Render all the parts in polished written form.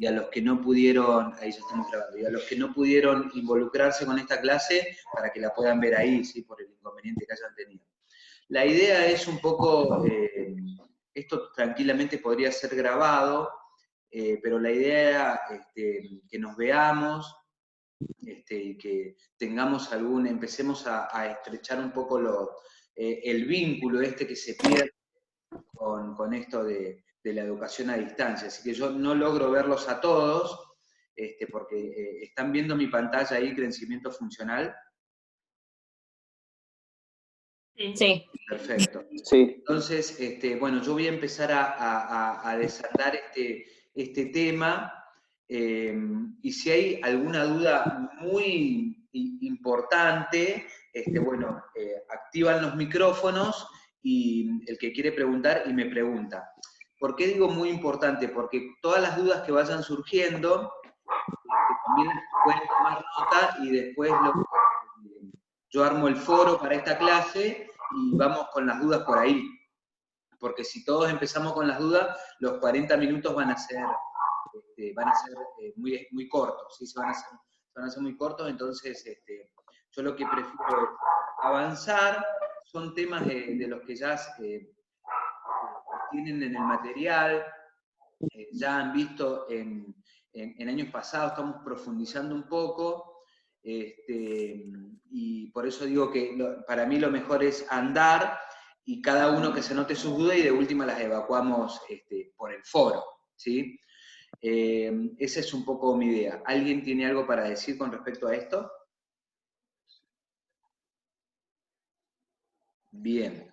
y a los que no pudieron, ahí ya estamos grabando, y a los que no pudieron involucrarse con esta clase para que la puedan ver ahí, ¿sí? Por el inconveniente que hayan tenido. La idea es un poco, esto tranquilamente podría ser grabado, pero la idea era que nos veamos y que tengamos empecemos a estrechar un poco el vínculo que se pierde con esto de la educación a distancia. Así que yo no logro verlos a todos, porque están viendo mi pantalla ahí, crecimiento funcional. Sí. Perfecto. Sí. Entonces, bueno, yo voy a empezar a desatar este tema, y si hay alguna duda muy importante, bueno, activan los micrófonos y el que quiere preguntar y me pregunta. ¿Por qué digo muy importante? Porque todas las dudas que vayan surgiendo, también pueden tomar nota y después yo armo el foro para esta clase y vamos con las dudas por ahí. Porque si todos empezamos con las dudas, los 40 minutos van a ser muy cortos, ¿sí? van a ser muy cortos, entonces yo lo que prefiero es avanzar. Son temas de los que ya tienen en el material, ya han visto en años pasados, estamos profundizando un poco, y por eso digo que para mí lo mejor es andar, y cada uno que se anote sus dudas y de última las evacuamos por el foro, ¿sí? Esa es un poco mi idea. ¿Alguien tiene algo para decir con respecto a esto? Bien.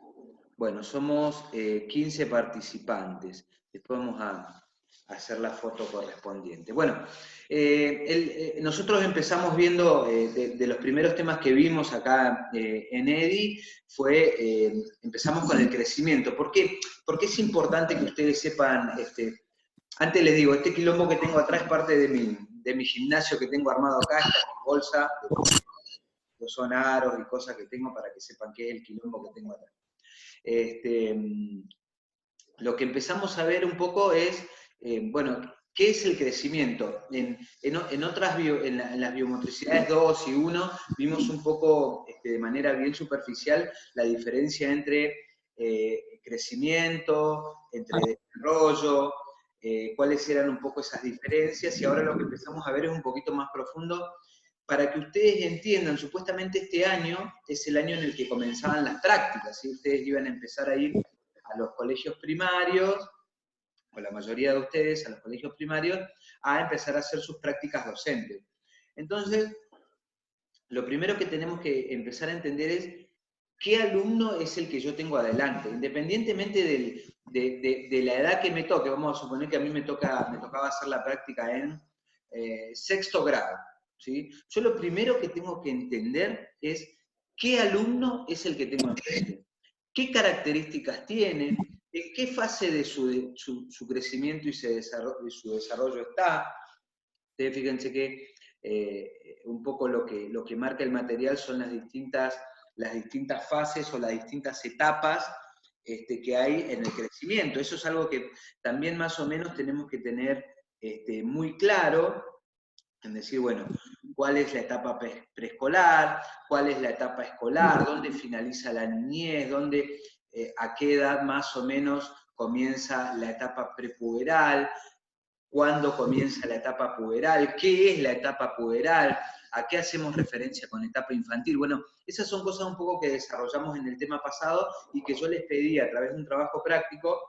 Bueno, somos 15 participantes. Después vamos a hacer la foto correspondiente. Bueno, nosotros empezamos viendo, de los primeros temas que vimos acá en EDI, empezamos con el crecimiento. ¿Por qué? Porque es importante que ustedes sepan, antes les digo, este quilombo que tengo atrás es parte de mi gimnasio que tengo armado acá, esta bolsa, los sonaros y cosas que tengo para que sepan qué es el quilombo que tengo atrás. Lo que empezamos a ver un poco es, bueno, ¿qué es el crecimiento? En las biomotricidades 2 y 1 vimos un poco, de manera bien superficial, la diferencia entre crecimiento, entre desarrollo, cuáles eran un poco esas diferencias, y ahora lo que empezamos a ver es un poquito más profundo, para que ustedes entiendan. Supuestamente este año es el año en el que comenzaban las prácticas, ¿sí? Ustedes iban a empezar a ir a los colegios primarios, o la mayoría de ustedes a los colegios primarios, a empezar a hacer sus prácticas docentes. Entonces, lo primero que tenemos que empezar a entender es qué alumno es el que yo tengo adelante, independientemente de la edad que me toque. Vamos a suponer que a mí me tocaba hacer la práctica en sexto grado, ¿sí? Yo lo primero que tengo que entender es qué alumno es el que tengo enfrente, qué características tiene, en qué fase de su crecimiento y su desarrollo está. Ustedes fíjense que un poco lo que marca el material son las distintas fases o las distintas etapas que hay en el crecimiento. Eso es algo que también más o menos tenemos que tener muy claro, en decir, bueno, cuál es la etapa preescolar, cuál es la etapa escolar, dónde finaliza la niñez, a qué edad más o menos comienza la etapa prepuberal, cuándo comienza la etapa puberal, qué es la etapa puberal, a qué hacemos referencia con etapa infantil. Bueno, esas son cosas un poco que desarrollamos en el tema pasado y que yo les pedí a través de un trabajo práctico,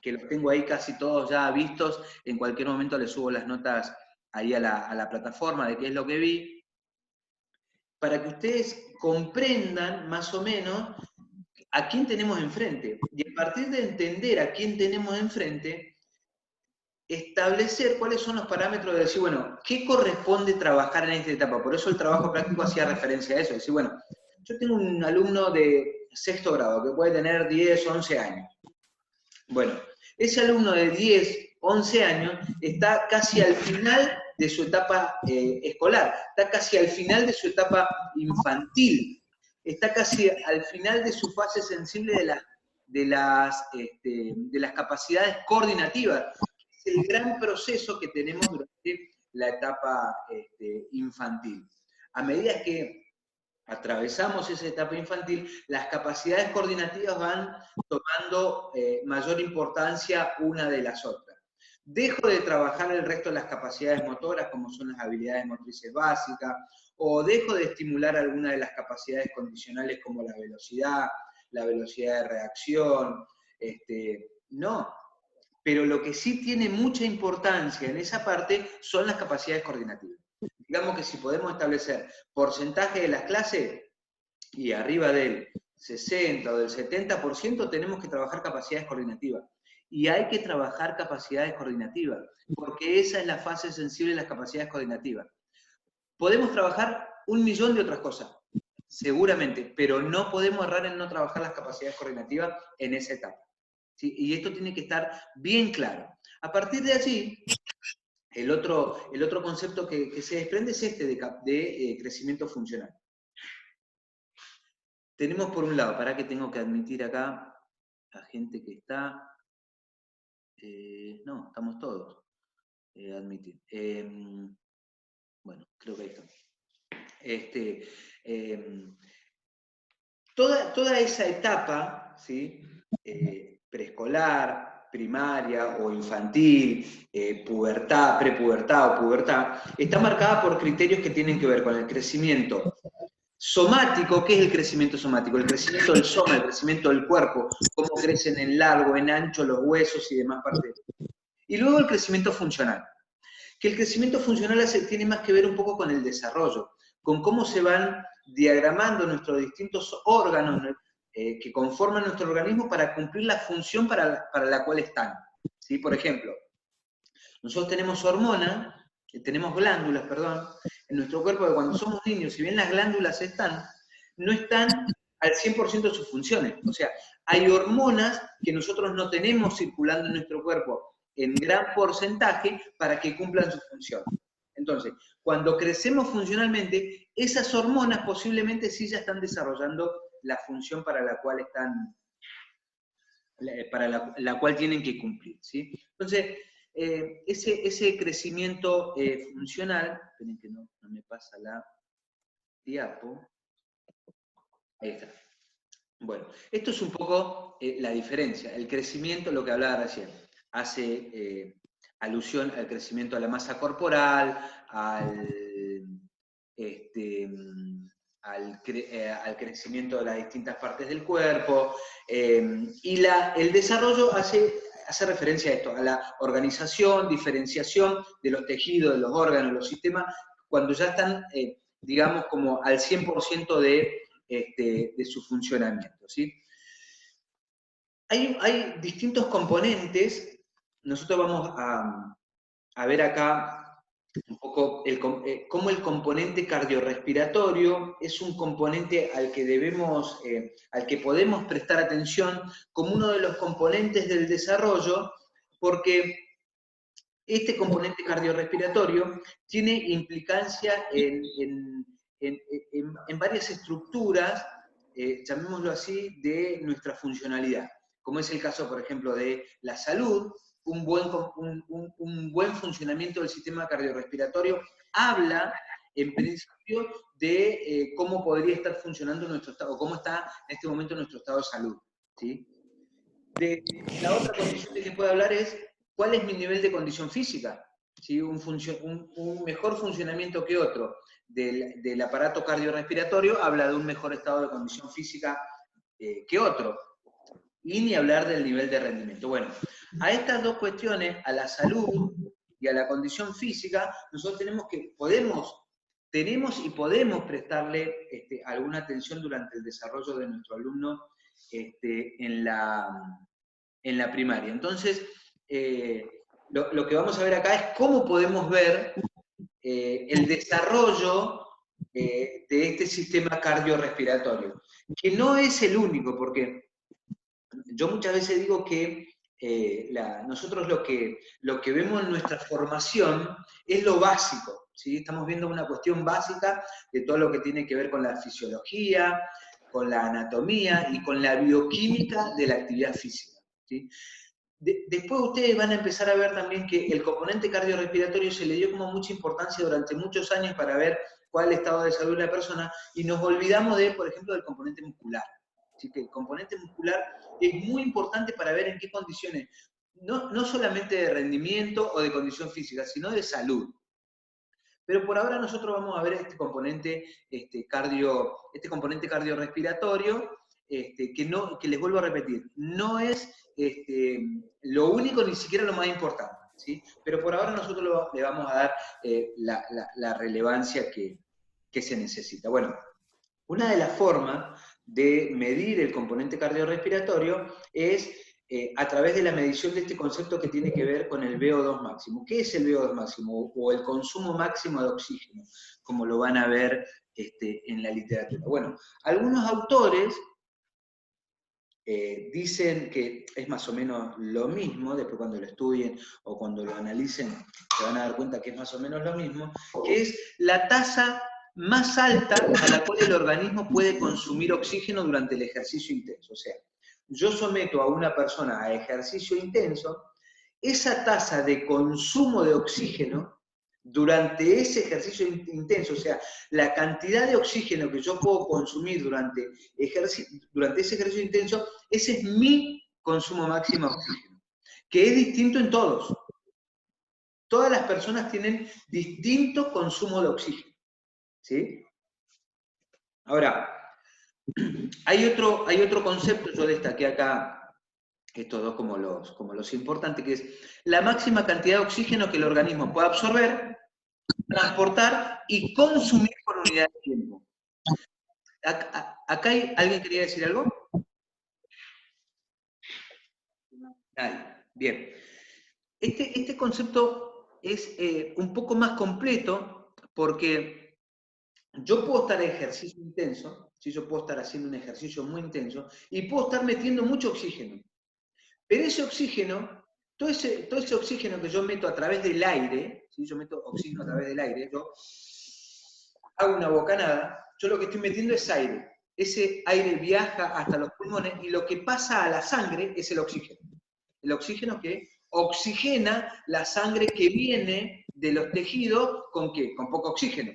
que los tengo ahí casi todos ya vistos. En cualquier momento les subo las notas ahí a la plataforma de qué es lo que vi, para que ustedes comprendan más o menos a quién tenemos enfrente. Y a partir de entender a quién tenemos enfrente, establecer cuáles son los parámetros de decir, bueno, ¿qué corresponde trabajar en esta etapa? Por eso el trabajo práctico hacía referencia a eso. Decir, bueno, yo tengo un alumno de sexto grado que puede tener 10, 11 años. Bueno, ese alumno de 10, 11 años está casi al final de su etapa escolar, está casi al final de su etapa infantil, está casi al final de su fase sensible de las capacidades coordinativas, que el gran proceso que tenemos durante la etapa infantil. A medida que atravesamos esa etapa infantil, las capacidades coordinativas van tomando mayor importancia una de las otras. Dejo de trabajar el resto de las capacidades motoras, como son las habilidades motrices básicas, o dejo de estimular alguna de las capacidades condicionales como la velocidad de reacción, no. Pero lo que sí tiene mucha importancia en esa parte son las capacidades coordinativas. Digamos que si podemos establecer porcentaje de las clases y arriba del 60 o del 70% tenemos que trabajar capacidades coordinativas. Y hay que trabajar capacidades coordinativas, porque esa es la fase sensible de las capacidades coordinativas. Podemos trabajar 1.000.000 de otras cosas, seguramente, pero no podemos errar en no trabajar las capacidades coordinativas en esa etapa. ¿Sí? Y esto tiene que estar bien claro. A partir de allí, el otro concepto que se desprende es este de crecimiento funcional. Tenemos por un lado, para que tengo que admitir acá a gente que está... no, estamos todos. Admitir. Bueno, creo que ahí está. Toda esa etapa, ¿sí? Preescolar, primaria o infantil, pubertad, prepubertad o pubertad, está marcada por criterios que tienen que ver con el crecimiento somático. ¿Qué es el crecimiento somático? El crecimiento del soma, el crecimiento del cuerpo, cómo crecen en largo, en ancho los huesos y demás partes. Y luego el crecimiento funcional. Que el crecimiento funcional tiene más que ver un poco con el desarrollo, con cómo se van diagramando nuestros distintos órganos que conforman nuestro organismo para cumplir la función para la cual están. ¿Sí? Por ejemplo, nosotros tenemos glándulas, en nuestro cuerpo que cuando somos niños, si bien las glándulas no están al 100% de sus funciones. O sea, hay hormonas que nosotros no tenemos circulando en nuestro cuerpo en gran porcentaje para que cumplan su función. Entonces, cuando crecemos funcionalmente, esas hormonas posiblemente sí ya están desarrollando la función para la cual la cual tienen que cumplir, ¿sí? Entonces, ese crecimiento funcional, esperen que no me pasa la diapo, ahí está. Bueno, esto es un poco la diferencia. El crecimiento, lo que hablaba recién, hace alusión al crecimiento de la masa corporal, al crecimiento de las distintas partes del cuerpo, y el desarrollo hace referencia a esto, a la organización, diferenciación de los tejidos, de los órganos, los sistemas, cuando ya están, digamos, como al 100% de su funcionamiento, ¿sí? Hay distintos componentes. Nosotros vamos a ver acá un poco cómo el componente cardiorrespiratorio es un componente al que podemos prestar atención como uno de los componentes del desarrollo, porque este componente cardiorrespiratorio tiene implicancia en varias estructuras, llamémoslo así, de nuestra funcionalidad, como es el caso, por ejemplo, de la salud. Un buen funcionamiento del sistema cardiorrespiratorio habla, en principio, de cómo podría estar funcionando nuestro estado, o cómo está en este momento nuestro estado de salud, ¿sí? La otra condición de que puedo hablar es cuál es mi nivel de condición física, ¿sí? Un mejor funcionamiento que otro del aparato cardiorrespiratorio habla de un mejor estado de condición física que otro. Y ni hablar del nivel de rendimiento. Bueno, a estas dos cuestiones, a la salud y a la condición física, nosotros tenemos y podemos prestarle alguna atención durante el desarrollo de nuestro alumno en la primaria. Entonces, lo que vamos a ver acá es cómo podemos ver el desarrollo de este sistema cardiorrespiratorio, que no es el único, porque yo muchas veces digo que nosotros lo que vemos en nuestra formación es lo básico, ¿sí? Estamos viendo una cuestión básica de todo lo que tiene que ver con la fisiología, con la anatomía y con la bioquímica de la actividad física, ¿sí? Después ustedes van a empezar a ver también que el componente cardiorrespiratorio se le dio como mucha importancia durante muchos años para ver cuál es el estado de salud de la persona, y nos olvidamos de, por ejemplo, del componente muscular. Así que el componente muscular es muy importante para ver en qué condiciones, no solamente de rendimiento o de condición física, sino de salud. Pero por ahora nosotros vamos a ver este componente cardiorrespiratorio, que les vuelvo a repetir, no es lo único ni siquiera lo más importante, ¿sí? Pero por ahora nosotros le vamos a dar la relevancia que se necesita. Bueno, una de las formas de medir el componente cardiorrespiratorio es a través de la medición de este concepto que tiene que ver con el VO2 máximo. ¿Qué es el VO2 máximo? O el consumo máximo de oxígeno, como lo van a ver en la literatura. Bueno, algunos autores dicen que es más o menos lo mismo, después cuando lo estudien o cuando lo analicen se van a dar cuenta que es más o menos lo mismo, que es la tasa más alta a la cual el organismo puede consumir oxígeno durante el ejercicio intenso. O sea, yo someto a una persona a ejercicio intenso, esa tasa de consumo de oxígeno durante ese ejercicio intenso, o sea, la cantidad de oxígeno que yo puedo consumir durante ese ejercicio intenso, ese es mi consumo máximo de oxígeno, que es distinto en todos. Todas las personas tienen distinto consumo de oxígeno, ¿sí? Ahora, hay otro concepto, yo destaqué acá estos dos como los importantes, que es la máxima cantidad de oxígeno que el organismo puede absorber, transportar y consumir por unidad de tiempo. ¿Acá alguien quería decir algo? Nadie. Bien. Este concepto es un poco más completo porque yo puedo estar en ejercicio intenso, ¿sí? Yo puedo estar haciendo un ejercicio muy intenso y puedo estar metiendo mucho oxígeno. Pero ese oxígeno, todo ese oxígeno que yo meto a través del aire, ¿sí? Yo meto oxígeno a través del aire, yo hago una bocanada, yo lo que estoy metiendo es aire. Ese aire viaja hasta los pulmones y lo que pasa a la sangre es el oxígeno. El oxígeno que oxigena la sangre que viene de los tejidos, ¿con qué? Con poco oxígeno.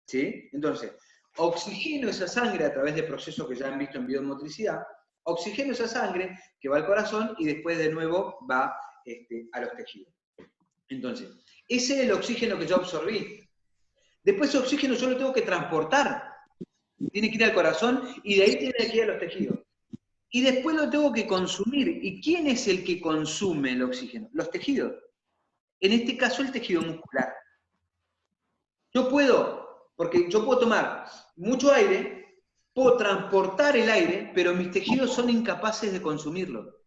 ¿Sí? Entonces, oxigeno esa sangre a través de procesos que ya han visto en biomotricidad, oxigeno esa sangre que va al corazón y después de nuevo va a los tejidos. Entonces, ese es el oxígeno que yo absorbí. Después ese oxígeno yo lo tengo que transportar. Tiene que ir al corazón y de ahí tiene que ir a los tejidos. Y después lo tengo que consumir. ¿Y quién es el que consume el oxígeno? Los tejidos. En este caso, el tejido muscular. Porque yo puedo tomar mucho aire, puedo transportar el aire, pero mis tejidos son incapaces de consumirlo.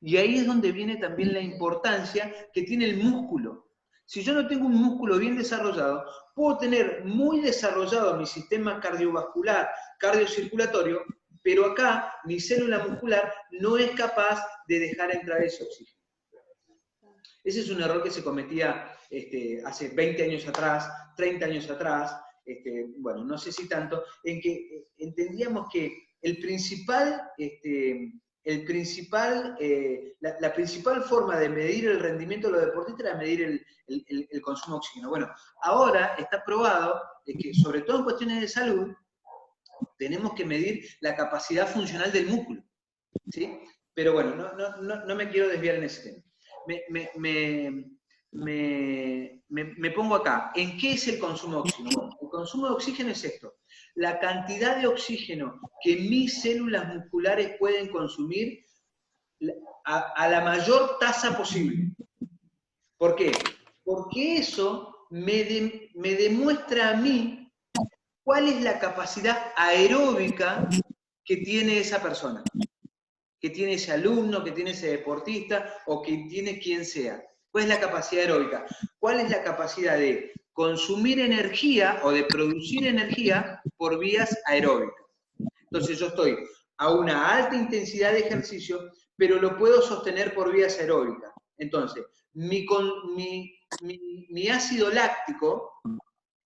Y ahí es donde viene también la importancia que tiene el músculo. Si yo no tengo un músculo bien desarrollado, puedo tener muy desarrollado mi sistema cardiovascular, cardiocirculatorio, pero acá mi célula muscular no es capaz de dejar entrar ese oxígeno. Ese es un error que se cometía hace 20 años atrás, 30 años atrás, bueno, no sé si tanto, en que entendíamos que la principal forma de medir el rendimiento de los deportistas era medir el consumo de oxígeno. Bueno, ahora está probado que, sobre todo en cuestiones de salud, tenemos que medir la capacidad funcional del músculo, ¿sí? Pero bueno, no me quiero desviar en ese tema. Me pongo acá. ¿En qué es el consumo de oxígeno? Bueno, el consumo de oxígeno es esto. La cantidad de oxígeno que mis células musculares pueden consumir a la mayor tasa posible. ¿Por qué? Porque eso me demuestra a mí cuál es la capacidad aeróbica que tiene esa persona, que tiene ese alumno, que tiene ese deportista, o que tiene quien sea. ¿Cuál es la capacidad aeróbica? ¿Cuál es la capacidad de consumir energía o de producir energía por vías aeróbicas? Entonces yo estoy a una alta intensidad de ejercicio, pero lo puedo sostener por vías aeróbicas. Entonces, mi ácido láctico,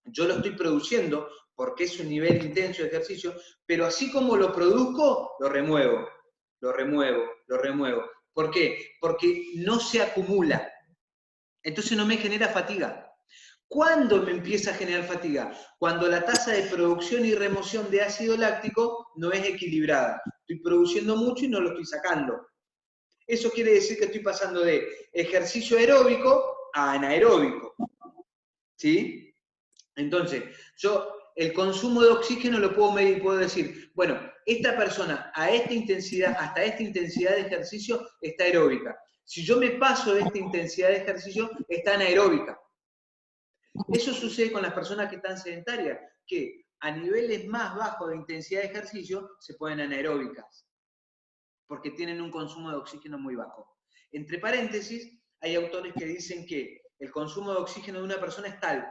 yo lo estoy produciendo porque es un nivel intenso de ejercicio, pero así como lo produzco, lo remuevo. ¿Por qué? Porque no se acumula. Entonces no me genera fatiga. ¿Cuándo me empieza a generar fatiga? Cuando la tasa de producción y remoción de ácido láctico no es equilibrada. Estoy produciendo mucho y no lo estoy sacando. Eso quiere decir que estoy pasando de ejercicio aeróbico a anaeróbico. ¿Sí? Entonces, yo el consumo de oxígeno lo puedo medir, puedo decir, bueno, esta persona a esta intensidad, hasta esta intensidad de ejercicio está aeróbica. Si yo me paso de esta intensidad de ejercicio, está anaeróbica. Eso sucede con las personas que están sedentarias, que a niveles más bajos de intensidad de ejercicio se ponen anaeróbicas, porque tienen un consumo de oxígeno muy bajo. Entre paréntesis, hay autores que dicen que el consumo de oxígeno de una persona es tal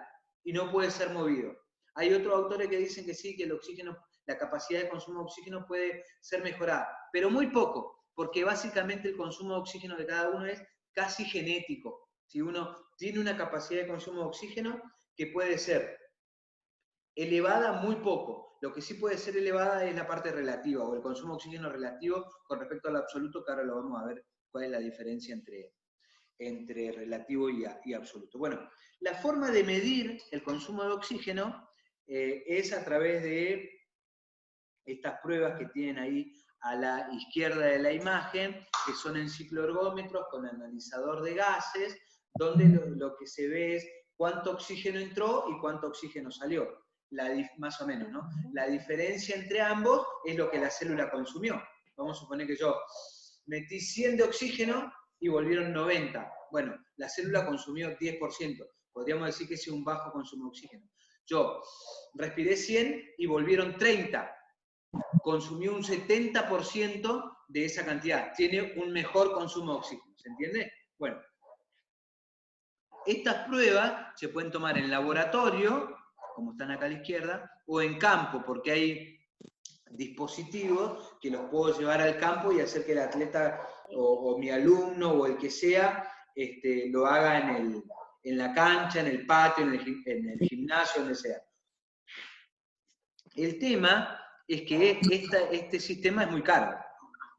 y no puede ser movido. Hay otros autores que dicen que sí, que el oxígeno, la capacidad de consumo de oxígeno puede ser mejorada, pero muy poco, porque básicamente el consumo de oxígeno de cada uno es casi genético. Si uno tiene una capacidad de consumo de oxígeno que puede ser elevada muy poco. Lo que sí puede ser elevada es la parte relativa, o el consumo de oxígeno relativo con respecto al absoluto, que ahora lo vamos a ver cuál es la diferencia entre relativo y absoluto. Bueno, la forma de medir el consumo de oxígeno es a través de estas pruebas que tienen ahí a la izquierda de la imagen, que son en cicloergómetros con analizador de gases, donde lo que se ve es cuánto oxígeno entró y cuánto oxígeno salió. Más o menos, ¿no? La diferencia entre ambos es lo que la célula consumió. Vamos a suponer que yo metí 100 de oxígeno y volvieron 90. Bueno, la célula consumió 10%. Podríamos decir que es un bajo consumo de oxígeno. Yo respiré 100 y volvieron 30. Consumió un 70% de esa cantidad. Tiene un mejor consumo de oxígeno. ¿Se entiende? Bueno, estas pruebas se pueden tomar en laboratorio, como están acá a la izquierda, o en campo, porque hay dispositivos que los puedo llevar al campo y hacer que el atleta o mi alumno o el que sea lo haga en la cancha, en el patio, en el gimnasio, donde sea. El tema es que este sistema es muy caro.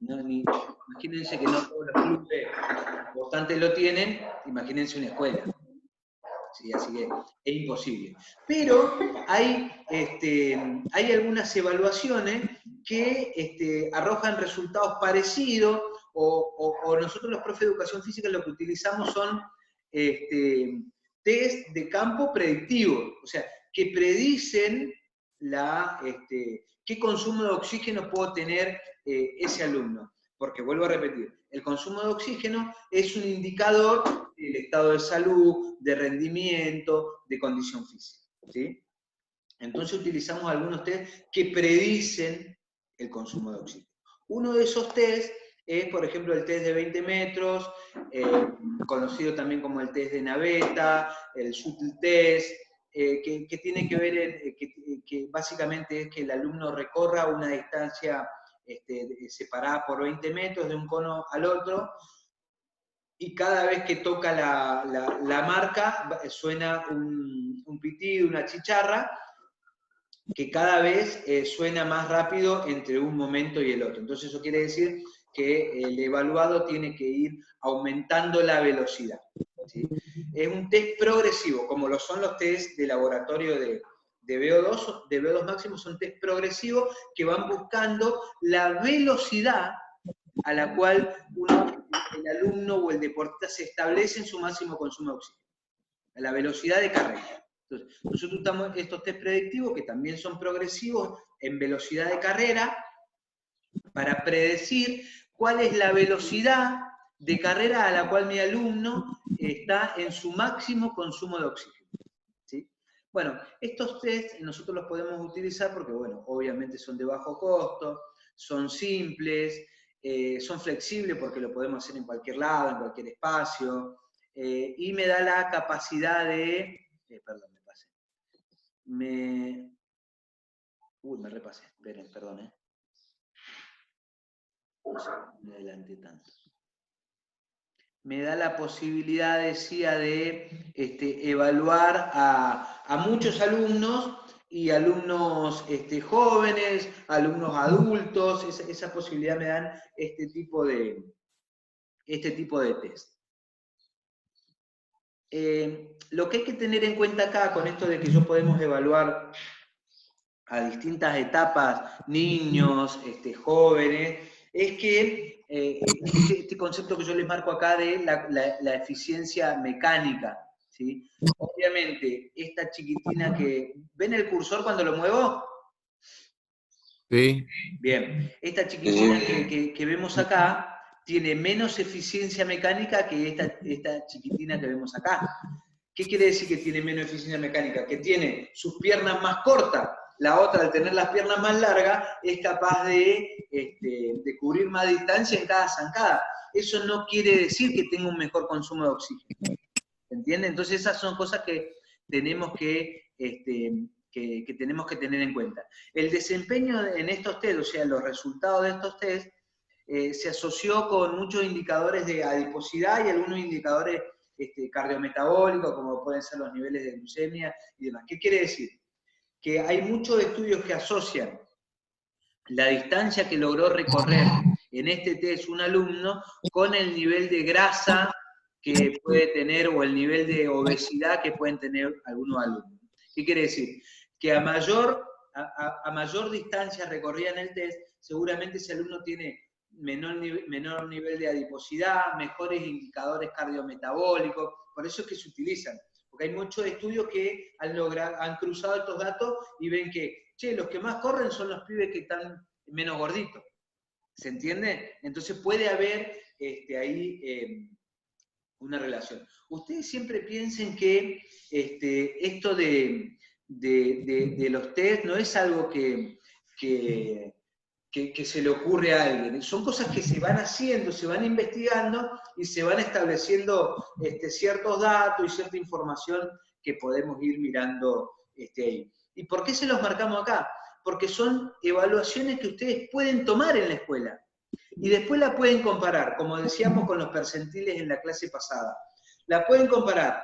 Imagínense que no todos los clubes importantes lo tienen, imagínense una escuela. ¿Sí? Así que es imposible. Pero hay algunas evaluaciones que arrojan resultados parecidos, o nosotros los profes de educación física lo que utilizamos son test de campo predictivos, o sea, que predicen qué consumo de oxígeno puede tener ese alumno. Porque vuelvo a repetir, el consumo de oxígeno es un indicador del estado de salud, de rendimiento, de condición física. ¿Sí? Entonces utilizamos algunos test que predicen el consumo de oxígeno. Uno de esos test es, por ejemplo, el test de 20 metros, conocido también como el test de naveta, el shuttle test, que tiene que ver, que básicamente es que el alumno recorra una distancia separada por 20 metros de un cono al otro, y cada vez que toca la marca suena un pitido, una chicharra, que cada vez suena más rápido entre un momento y el otro. Entonces eso quiere decir que el evaluado tiene que ir aumentando la velocidad. ¿Sí? Es un test progresivo, como lo son los test de laboratorio de VO2 máximo, son test progresivos que van buscando la velocidad a la cual el alumno o el deportista se establece en su máximo consumo de oxígeno, a la velocidad de carrera. Entonces, nosotros usamos estos test predictivos, que también son progresivos en velocidad de carrera, para predecir cuál es la velocidad de carrera a la cual mi alumno está en su máximo consumo de oxígeno. ¿Sí? Bueno, estos test nosotros los podemos utilizar porque, bueno, obviamente son de bajo costo, son simples, son flexibles porque lo podemos hacer en cualquier lado, en cualquier espacio, y me da la capacidad de... perdón, me pasé. Me repasé, esperen, perdón, no sé, me adelanté tanto. Me da la posibilidad, decía, de evaluar a muchos alumnos, y alumnos jóvenes, alumnos adultos, esa posibilidad me dan este tipo de este tipo de test. Lo que hay que tener en cuenta acá, con esto de que yo podemos evaluar a distintas etapas, niños, jóvenes, es que este concepto que yo les marco acá de la eficiencia mecánica, ¿sí? Obviamente, esta chiquitina que... ¿Ven el cursor cuando lo muevo? Sí. Bien, esta chiquitina que vemos acá tiene menos eficiencia mecánica que esta chiquitina que vemos acá. ¿Qué quiere decir que tiene menos eficiencia mecánica? Que tiene sus piernas más cortas. La otra, al tener las piernas más largas, es capaz de cubrir más distancia en cada zancada. Eso no quiere decir que tenga un mejor consumo de oxígeno. ¿Entiende? Entonces esas son cosas que tenemos que tenemos que tener en cuenta. El desempeño en estos test, o sea, los resultados de estos test, se asoció con muchos indicadores de adiposidad y algunos indicadores cardiometabólicos, como pueden ser los niveles de glucemia y demás. ¿Qué quiere decir? Que hay muchos estudios que asocian la distancia que logró recorrer en este test un alumno con el nivel de grasa que puede tener o el nivel de obesidad que pueden tener algunos alumnos. ¿Qué quiere decir? Que a mayor distancia recorrida en el test, seguramente ese alumno tiene menor nivel de adiposidad, mejores indicadores cardiometabólicos, por eso es que se utilizan. Porque hay muchos estudios que han cruzado estos datos y ven que, los que más corren son los pibes que están menos gorditos. ¿Se entiende? Entonces puede haber ahí una relación. Ustedes siempre piensen que esto de los test no es algo que se le ocurre a alguien. Son cosas que se van haciendo, se van investigando y se van estableciendo ciertos datos y cierta información que podemos ir mirando ahí. ¿Y por qué se los marcamos acá? Porque son evaluaciones que ustedes pueden tomar en la escuela. Y después la pueden comparar, como decíamos con los percentiles en la clase pasada. La pueden comparar,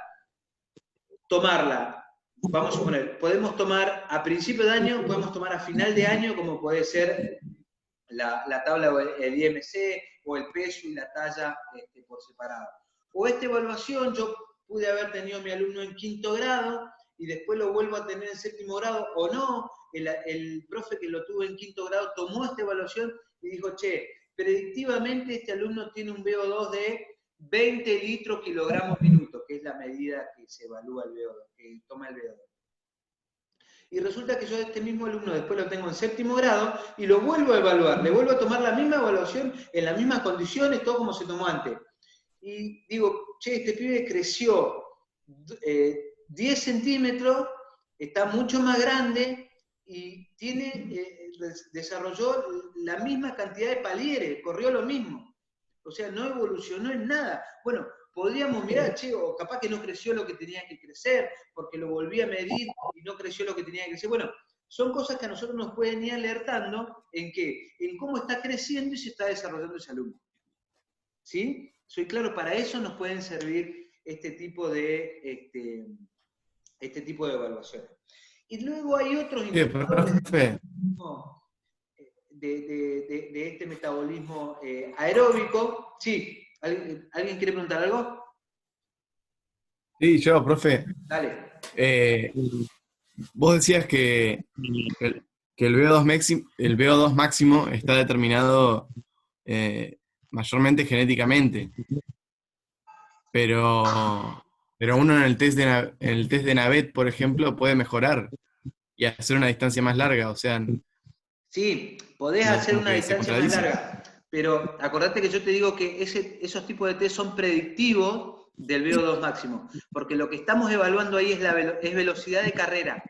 tomarla, vamos a suponer, podemos tomar a principio de año, podemos tomar a final de año, como puede ser la tabla o el IMC, o el peso y la talla por separado. O esta evaluación, yo pude haber tenido a mi alumno en 5º grado, y después lo vuelvo a tener en 7º grado, o no, el profe que lo tuvo en 5º grado tomó esta evaluación y dijo, predictivamente este alumno tiene un VO2 de 20 litros kilogramos minuto, que es la medida que se evalúa el VO2, que toma el VO2. Y resulta que yo a este mismo alumno después lo tengo en 7º grado y lo vuelvo a evaluar, le vuelvo a tomar la misma evaluación en las mismas condiciones, todo como se tomó antes. Y digo, este pibe creció 10 centímetros, está mucho más grande y desarrolló la misma cantidad de palieres, corrió lo mismo. O sea, no evolucionó en nada. Bueno, podríamos mirar, o capaz que no creció lo que tenía que crecer, porque lo volví a medir y no creció lo que tenía que crecer. Bueno, son cosas que a nosotros nos pueden ir alertando en cómo está creciendo y se está desarrollando ese alumno. ¿Sí? ¿Soy claro? Para eso nos pueden servir este tipo de evaluaciones. Y luego hay otros indicadores de este metabolismo aeróbico. Sí, ¿alguien quiere preguntar algo? Sí, yo, profe. Dale. Vos decías que el VO2 máximo está determinado mayormente genéticamente, pero uno en el test de Navet, por ejemplo, puede mejorar y hacer una distancia más larga, o sea... Sí, podés hacer una distancia más larga, pero acordate que yo te digo que esos tipos de test son predictivos del VO2 máximo, porque lo que estamos evaluando ahí es velocidad de carrera.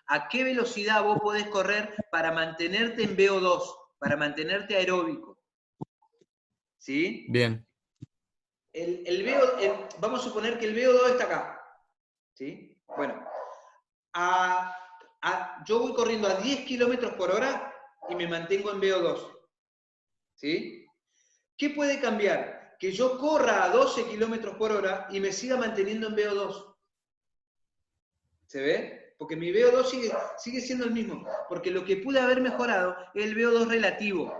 ¿A qué velocidad vos podés correr para mantenerte en VO2, para mantenerte aeróbico? ¿Sí? Bien. Vamos a suponer que el VO2 está acá. ¿Sí? Bueno, yo voy corriendo a 10 kilómetros por hora y me mantengo en VO2. ¿Sí? ¿Qué puede cambiar? Que yo corra a 12 kilómetros por hora y me siga manteniendo en VO2. ¿Se ve? Porque mi VO2 sigue siendo el mismo. Porque lo que pude haber mejorado es el VO2 relativo.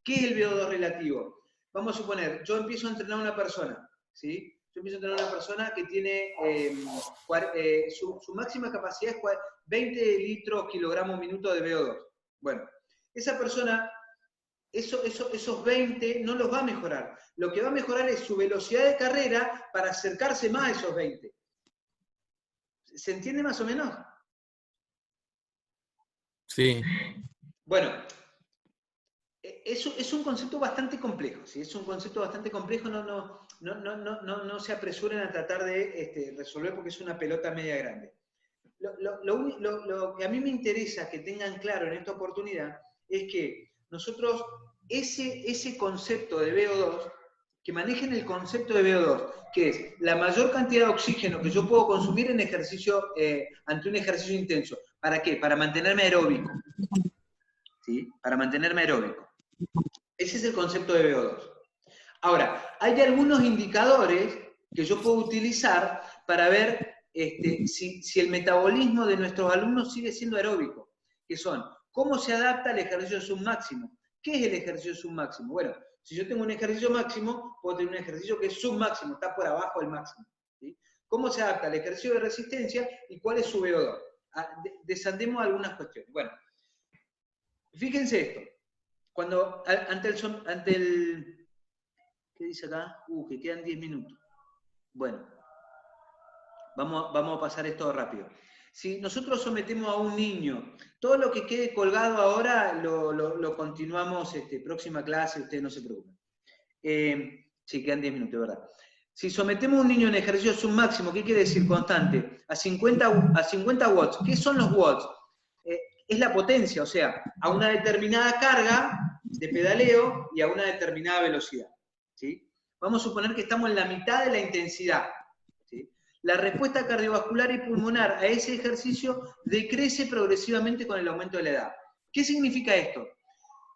¿Qué es el VO2 relativo? vamos a suponer, yo empiezo a entrenar a una persona, ¿sí? Yo empiezo a entrenar a una persona que tiene, su máxima capacidad es 20 litros, kilogramos, minuto de VO2. Bueno, esa persona, esos 20 no los va a mejorar. Lo que va a mejorar es su velocidad de carrera para acercarse más a esos 20. ¿Se entiende más o menos? Sí. Bueno, es un concepto bastante complejo, ¿sí? Es un concepto bastante complejo, no se apresuren a tratar de resolver porque es una pelota media grande. Lo que a mí me interesa que tengan claro en esta oportunidad es que nosotros, ese concepto de VO2, que manejen el concepto de VO2, que es la mayor cantidad de oxígeno que yo puedo consumir en ejercicio, ante un ejercicio intenso. ¿Para qué? Para mantenerme aeróbico. ¿Sí? Para mantenerme aeróbico. Ese es el concepto de VO2. Ahora, hay algunos indicadores que yo puedo utilizar para ver si el metabolismo de nuestros alumnos sigue siendo aeróbico, que son, ¿cómo se adapta al ejercicio submáximo? ¿Qué es el ejercicio submáximo? Bueno, si yo tengo un ejercicio máximo, puedo tener un ejercicio que es submáximo, está por abajo del máximo. ¿Sí? ¿Cómo se adapta al ejercicio de resistencia y cuál es su VO2? Desandemos algunas cuestiones. Bueno, fíjense esto. Cuando ante el ¿qué dice acá? Que quedan 10 minutos. Bueno, vamos a pasar esto rápido. Si nosotros sometemos a un niño, todo lo que quede colgado ahora lo continuamos próxima clase, ustedes no se preocupen. Sí, quedan 10 minutos, ¿verdad? Si sometemos a un niño en ejercicio submáximo, ¿qué quiere decir constante? A 50 watts. ¿Qué son los watts? Es la potencia, o sea, a una determinada carga de pedaleo y a una determinada velocidad. ¿Sí? Vamos a suponer que estamos en la mitad de la intensidad. ¿Sí? La respuesta cardiovascular y pulmonar a ese ejercicio decrece progresivamente con el aumento de la edad. ¿Qué significa esto?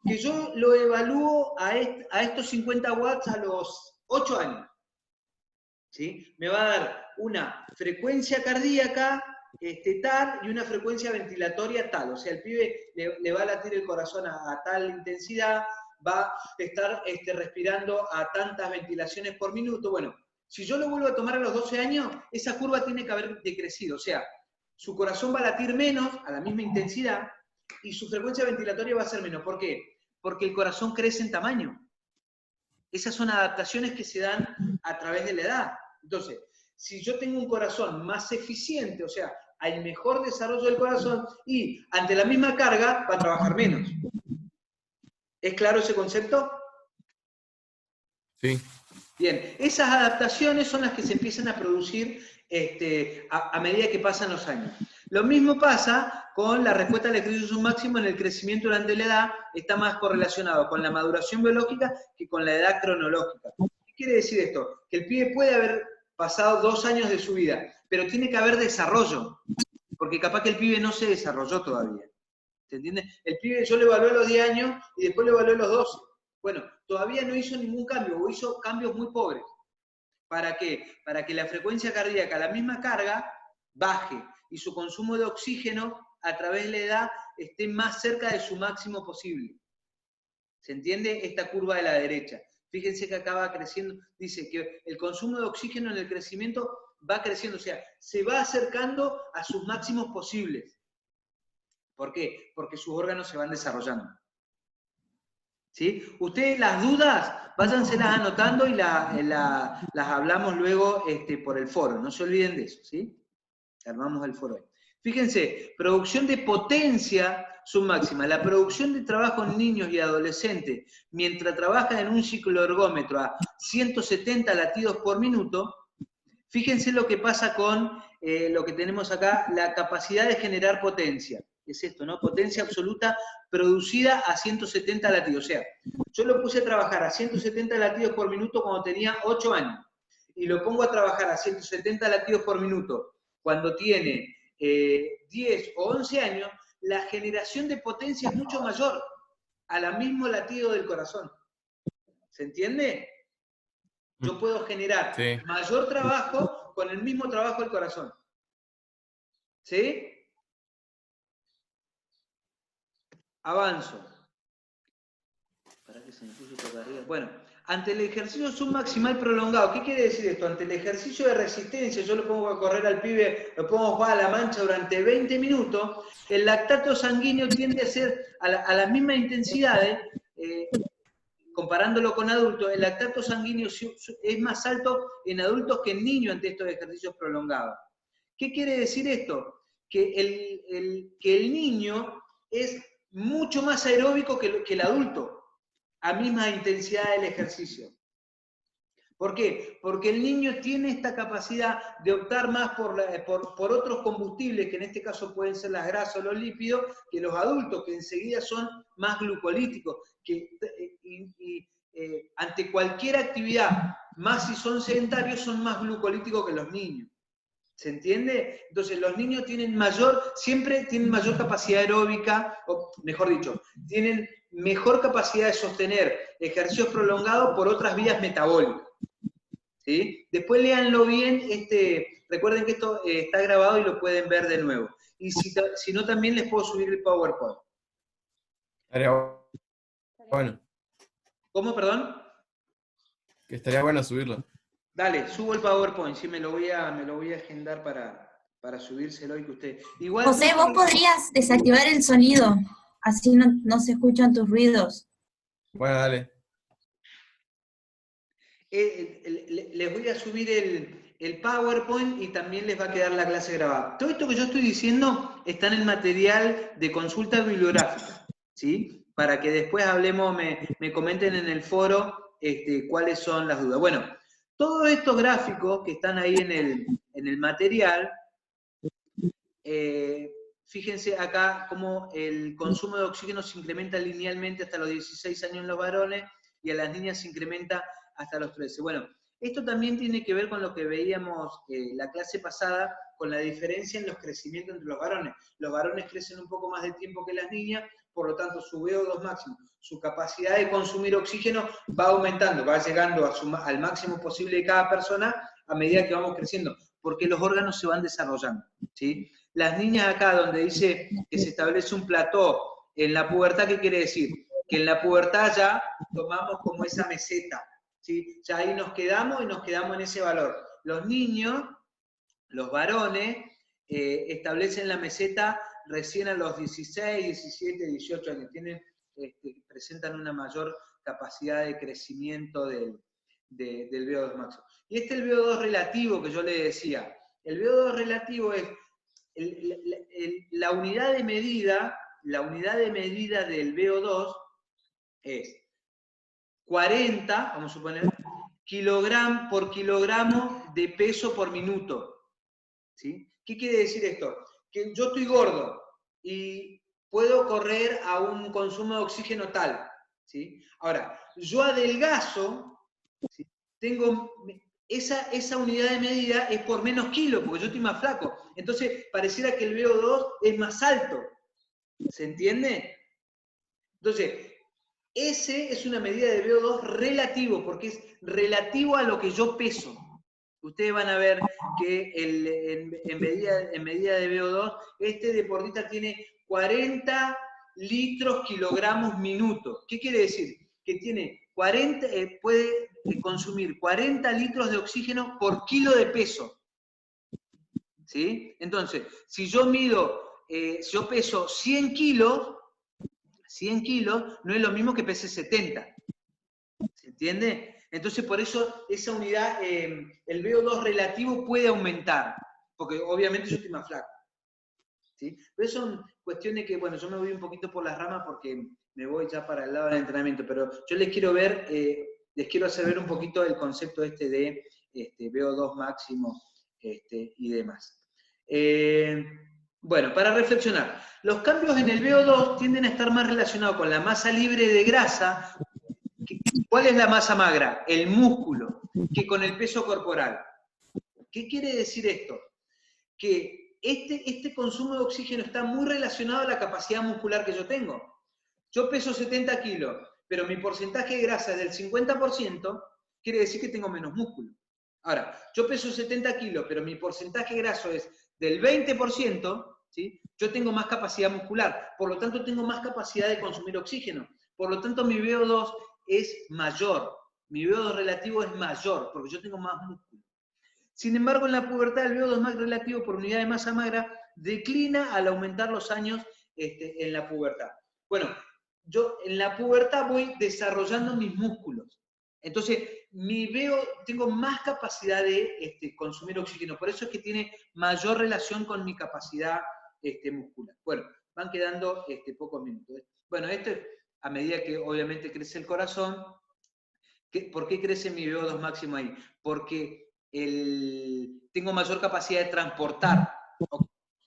Que yo lo evalúo a estos 50 watts a los 8 años. ¿Sí? Me va a dar una frecuencia cardíaca tal y una frecuencia ventilatoria tal. O sea, el pibe le va a latir el corazón a tal intensidad, va a estar respirando a tantas ventilaciones por minuto. Bueno, si yo lo vuelvo a tomar a los 12 años, esa curva tiene que haber decrecido. O sea, su corazón va a latir menos a la misma intensidad y su frecuencia ventilatoria va a ser menos. ¿Por qué? Porque el corazón crece en tamaño. Esas son adaptaciones que se dan a través de la edad. Entonces, si yo tengo un corazón más eficiente, o sea, hay mejor desarrollo del corazón y ante la misma carga va a trabajar menos. ¿Es claro ese concepto? Sí. Bien, esas adaptaciones son las que se empiezan a producir a medida que pasan los años. Lo mismo pasa con la respuesta al ejercicio submáximo en el crecimiento durante la edad, está más correlacionado con la maduración biológica que con la edad cronológica. ¿Qué quiere decir esto? Que el pibe puede haber pasado 2 años de su vida, pero tiene que haber desarrollo, porque capaz que el pibe no se desarrolló todavía. ¿Se entiende? El pibe yo lo evalué a los 10 años y después lo evalué a los 12. Bueno, todavía no hizo ningún cambio, o hizo cambios muy pobres. ¿Para qué? Para que la frecuencia cardíaca, la misma carga, baje y su consumo de oxígeno a través de la edad esté más cerca de su máximo posible. ¿Se entiende? Esta curva de la derecha. Fíjense que acá va creciendo, dice que el consumo de oxígeno en el crecimiento va creciendo, o sea, se va acercando a sus máximos posibles. ¿Por qué? Porque sus órganos se van desarrollando. ¿Sí? Ustedes las dudas, váyanselas anotando y las hablamos luego por el foro. No se olviden de eso, ¿sí? Armamos el foro. Fíjense, producción de potencia submáxima. La producción de trabajo en niños y adolescentes, mientras trabajan en un cicloergómetro a 170 latidos por minuto, fíjense lo que pasa con lo que tenemos acá, la capacidad de generar potencia. Es esto, ¿no? Potencia absoluta producida a 170 latidos. O sea, yo lo puse a trabajar a 170 latidos por minuto cuando tenía 8 años. Y lo pongo a trabajar a 170 latidos por minuto cuando tiene 10 o 11 años, la generación de potencia es mucho mayor al mismo latido del corazón. ¿Se entiende? Yo puedo generar mayor trabajo con el mismo trabajo del corazón. ¿Sí? Avanzo. ¿Para qué se me puso todo arriba? Bueno, ante el ejercicio submaximal prolongado, ¿qué quiere decir esto? Ante el ejercicio de resistencia, yo lo pongo a correr al pibe, lo pongo a jugar a la mancha durante 20 minutos, el lactato sanguíneo tiende a ser a las mismas intensidades, comparándolo con adultos, el lactato sanguíneo es más alto en adultos que en niños ante estos ejercicios prolongados. ¿Qué quiere decir esto? Que el niño es mucho más aeróbico que el adulto, a misma intensidad del ejercicio. ¿Por qué? Porque el niño tiene esta capacidad de optar más por otros combustibles, que en este caso pueden ser las grasas o los lípidos, que los adultos, que enseguida son más glucolíticos, ante cualquier actividad, más si son sedentarios, son más glucolíticos que los niños. ¿Se entiende? Entonces los niños siempre tienen mayor capacidad aeróbica, o mejor dicho, tienen mejor capacidad de sostener ejercicios prolongados por otras vías metabólicas. ¿Sí? Después léanlo bien, recuerden que esto está grabado y lo pueden ver de nuevo. Y si no, también les puedo subir el PowerPoint. Estaría bueno. ¿Cómo, perdón? Que estaría bueno subirlo. Dale, subo el PowerPoint, sí, me lo voy a agendar para subírselo y que usted... Igual, José, vos podrías desactivar el sonido, así no se escuchan tus ruidos. Bueno, dale. Les voy a subir el PowerPoint y también les va a quedar la clase grabada. Todo esto que yo estoy diciendo está en el material de consulta bibliográfica, ¿sí? Para que después hablemos, me comenten en el foro cuáles son las dudas. Bueno, todos estos gráficos que están ahí en el material, fíjense acá cómo el consumo de oxígeno se incrementa linealmente hasta los 16 años en los varones y a las niñas se incrementa hasta los 13. Bueno, esto también tiene que ver con lo que veíamos la clase pasada, con la diferencia en los crecimientos entre los varones. Los varones crecen un poco más de tiempo que las niñas, por lo tanto su VO2 máximo, su capacidad de consumir oxígeno va aumentando, va llegando al máximo posible de cada persona a medida que vamos creciendo, porque los órganos se van desarrollando, ¿sí? Las niñas acá donde dice que se establece un plató en la pubertad, ¿qué quiere decir? Que en la pubertad ya tomamos como esa meseta, ¿sí? Ya ahí nos quedamos y nos quedamos en ese valor. Los niños, los varones, establecen la meseta recién a los 16, 17, 18 años. Presentan una mayor capacidad de crecimiento del VO2 máximo. Y el VO2 relativo que yo le decía. El VO2 relativo es la unidad de medida del VO2 es 40, vamos a suponer, kilogramos por kilogramo de peso por minuto. ¿Sí? ¿Qué quiere decir esto? Que yo estoy gordo y puedo correr a un consumo de oxígeno tal. ¿Sí? Ahora, yo adelgazo, ¿sí? Tengo esa unidad de medida es por menos kilos, porque yo estoy más flaco. Entonces, pareciera que el VO2 es más alto. ¿Se entiende? Entonces, ese es una medida de VO2 relativo, porque es relativo a lo que yo peso. Ustedes van a ver que en medida de VO2, este deportista tiene 40 litros kilogramos minuto. ¿Qué quiere decir? Que tiene puede consumir 40 litros de oxígeno por kilo de peso. ¿Sí? Entonces, si yo yo peso 100 kilos, no es lo mismo que pese 70. ¿Se entiende? Entonces, por eso esa unidad, el VO2 relativo puede aumentar, porque obviamente yo estoy más flaco. ¿Sí? Pero son cuestiones que, bueno, yo me voy un poquito por las ramas porque me voy ya para el lado del entrenamiento, pero yo les quiero hacer ver un poquito el concepto de VO2 máximo y demás. Bueno, para reflexionar, los cambios en el VO2 tienden a estar más relacionados con la masa libre de grasa. ¿Cuál es la masa magra? El músculo, que con el peso corporal. ¿Qué quiere decir esto? Que este consumo de oxígeno está muy relacionado a la capacidad muscular que yo tengo. Yo peso 70 kilos, pero mi porcentaje de grasa es del 50%, quiere decir que tengo menos músculo. Ahora, yo peso 70 kilos, pero mi porcentaje graso es del 20%, ¿sí? Yo tengo más capacidad muscular, por lo tanto tengo más capacidad de consumir oxígeno. Por lo tanto, mi VO2 es mayor. mi VO2 relativo es mayor, porque yo tengo más músculo. Sin embargo, en la pubertad el VO2 max relativo por unidad de masa magra declina al aumentar los años en la pubertad. Bueno, yo en la pubertad voy desarrollando mis músculos. Entonces, tengo más capacidad de consumir oxígeno. Por eso es que tiene mayor relación con mi capacidad muscular. Bueno, van quedando pocos minutos. Bueno, esto es a medida que obviamente crece el corazón. ¿Por qué crece mi VO2 máximo ahí? Porque tengo mayor capacidad de transportar.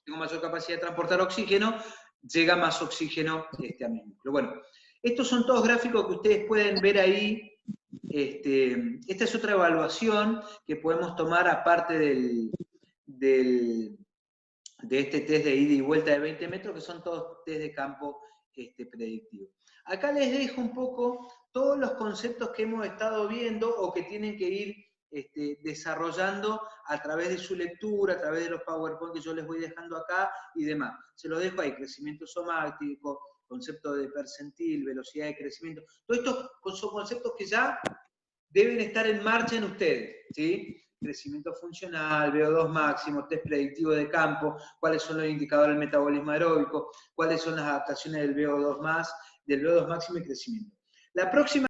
Tengo mayor capacidad de transportar oxígeno, llega más oxígeno a mi músculo. Bueno, estos son todos gráficos que ustedes pueden ver ahí. Esta es otra evaluación que podemos tomar aparte de este test de ida y vuelta de 20 metros, que son todos test de campo predictivo. Acá les dejo un poco todos los conceptos que hemos estado viendo o que tienen que ir desarrollando a través de su lectura, a través de los PowerPoint que yo les voy dejando acá y demás. Se los dejo ahí, crecimiento somático, concepto de percentil, velocidad de crecimiento. Todos estos son conceptos que ya deben estar en marcha en ustedes, ¿sí? Crecimiento funcional, VO2 máximo, test predictivo de campo, cuáles son los indicadores del metabolismo aeróbico, cuáles son las adaptaciones del VO2 máximo y crecimiento. La próxima